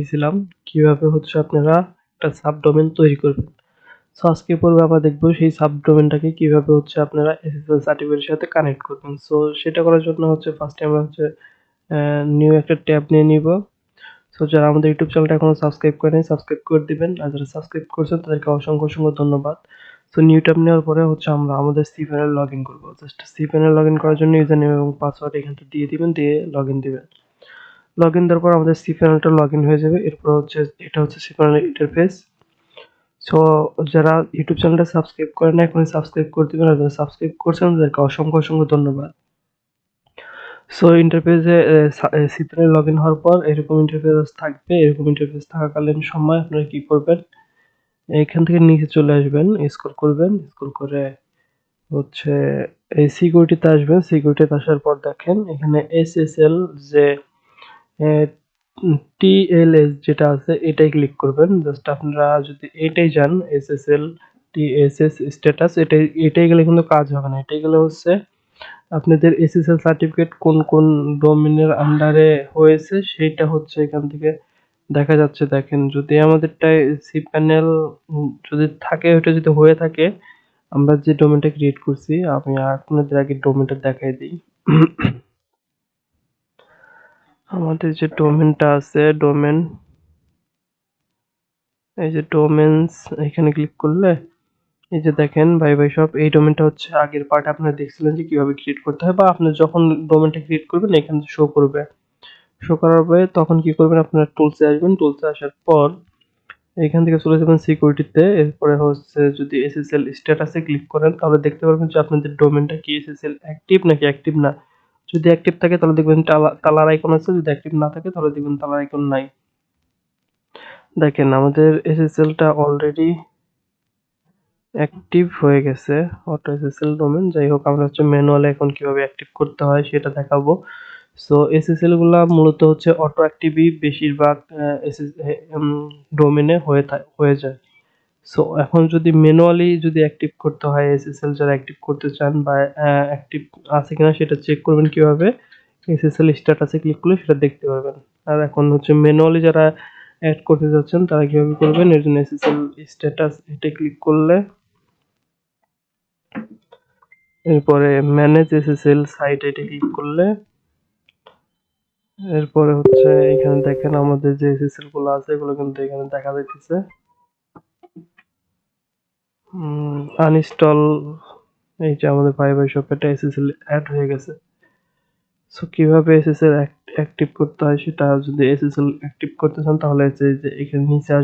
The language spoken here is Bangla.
দিয়েছিলাম কিভাবে হচ্ছে আপনারা একটা সাবডোমেন তৈরি করবেন। সো আজকে পর্বে আমরা দেখব সেই সাবডোমেনটাকে কিভাবে হচ্ছে আপনারা এসএসএল সার্টিফিকেটের সাথে কানেক্ট করবেন। সো সেটা করার জন্য হচ্ছে ফার্স্টে আমরা হচ্ছে নিউ একটা ট্যাব নিয়ে নিব। সো যারা আমাদের ইউটিউব চ্যানেলটা এখনো সাবস্ক্রাইব করেনি সাবস্ক্রাইব করে দিবেন, আর যারা সাবস্ক্রাইব করেছেন তাদেরকে অসংখ্য অসংখ্য ধন্যবাদ। সো নিউ ট্যাব নেওয়ার পরে হচ্ছে আমরা আমাদের সিপ্যানেল লগ ইন করবো। জাস্ট সিপ্যানেল লগ ইন করার জন্য ইউজার নেম এবং পাসওয়ার্ড এখান থেকে দিয়ে দিবেন, দিয়ে লগ ইন দিবেন। লগ ইন দেওয়ার পর আমাদের সিপ্যানেলটা লগ ইন হয়ে যাবে। এরপর হচ্ছে এটা হচ্ছে সিপ্যানেলের ইন্টারফেস। সো যারা ইউটিউব চ্যানেলটা সাবস্ক্রাইব করেন না এখনই সাবস্ক্রাইব করে দিবেন, আর যারা সাবস্ক্রাইব করছেন তাদেরকে অসংখ্য অসংখ্য ধন্যবাদ। সো ইন্টারফেসে সিপ্যানেল লগ ইন হওয়ার পর এরকম ইন্টারফেস থাকবে। এরকম ইন্টারফেস থাকাকালীন সময় আপনারা কি করবেন, এখান থেকে নিচে চলে আসবেন, স্ক্রল করবেন, স্ক্রল করে হচ্ছে এই সিকিউরিটিতে আসবেন। সিকিউরিটিতে আসার পর দেখেন এখানে এসএসএল যে টিএলএস যেটা আছে এটাই ক্লিক করবেন। জাস্ট আপনারা যদি এটাই যান এসএসএল টিএসএস স্ট্যাটাস এটাই গেলে কিন্তু কাজ হবে না। এটাই গেলে হচ্ছে আপনাদের এসএসএল সার্টিফিকেট কোন কোন ডোমেনের আন্ডারে হয়েছে সেটা হচ্ছে এখান থেকে দেখা যাচ্ছে। দেখেন যদি আমাদেরটায় সিপ্যানেল যদি থাকে, ওটা যদি হয়ে থাকে, আমরা যে ডোমেনটা ক্রিয়েট করছি আমি আপনাদের আগে ডোমেনটা দেখাই দিই। আমাদের যে ডোমেনটা আছে ডোমেন, এই যে ডোমেনস এখানে ক্লিক করলে এই যে দেখেন ভাই ভাই সব এই ডোমেনটা হচ্ছে আগের পার্ট আপনারা দেখছিলেন যে কিভাবে ক্রিয়েট করতে হয়, বা আপনি যখন ডোমেনটা ক্রিয়েট করবেন এখানে শো করবে। শো করার পরে তখন কি করবেন, আপনারা টুলসে আসবেন। টুলসে আসার পর এখান থেকে চলে যাবেন সিকিউরিটিতে। এরপরে হচ্ছে যদি এসএসএল স্ট্যাটাসে ক্লিক করেন তাহলে দেখতে পারবেন যে আপনাদের ডোমেনটা কি এসএসএল অ্যাক্টিভ নাকি অ্যাক্টিভ না। যদি অ্যাক্টিভ থাকে তাহলে দেখবেন তালার আইকন আছে, যদি অ্যাক্টিভ না থাকে তাহলে দেখবেন তালার আইকন নাই। দেখেন আমাদের এসএসএলটা অলরেডি অ্যাক্টিভ হয়ে গেছে, অটো এসএসএল ডোমেন। যাই হোক আমরা হচ্ছে ম্যানুয়ালি এখন কিভাবে অ্যাক্টিভ করতে হয় সেটা দেখাবো। সো এসএসএল গুলা মূলত হচ্ছে অটো অ্যাক্টিভই বেশিরভাগ ডোমেনে হয়ে যায়। সো এখন যদি ম্যানুয়ালি যদি অ্যাক্টিভ করতে হয়, এসএসএল যারা অ্যাক্টিভ করতে চান বা অ্যাক্টিভ আছে কিনা সেটা চেক করবেন কিভাবে, এসএসএল স্ট্যাটাসে ক্লিক করলে সেটা দেখতে পারবেন। আর এখন হচ্ছে ম্যানুয়ালি যারা অ্যাড করতে যাচ্ছেন তারা কিভাবে করবেন, এর জন্য এসএসএল স্ট্যাটাস এটা ক্লিক করলে এরপরে ম্যানেজ এসএসএল সাইট এটা ক্লিক করলে এরপরে হচ্ছে এখানে দেখেন আমাদের যে এসএসএল গুলো আছে এগুলো কিন্তু এখানে দেখা যাইতেছে। আনইনস্টল, এই যে আমাদের ভাই ভাই শপ এটা এসএসএল অ্যাড হয়ে গেছে। সো কিভাবে এসএসএল অ্যাক্টিভ করতে হয় সেটা, যদি এসএসএল অ্যাক্টিভ করতে চান তাহলে যে এখানে নিচে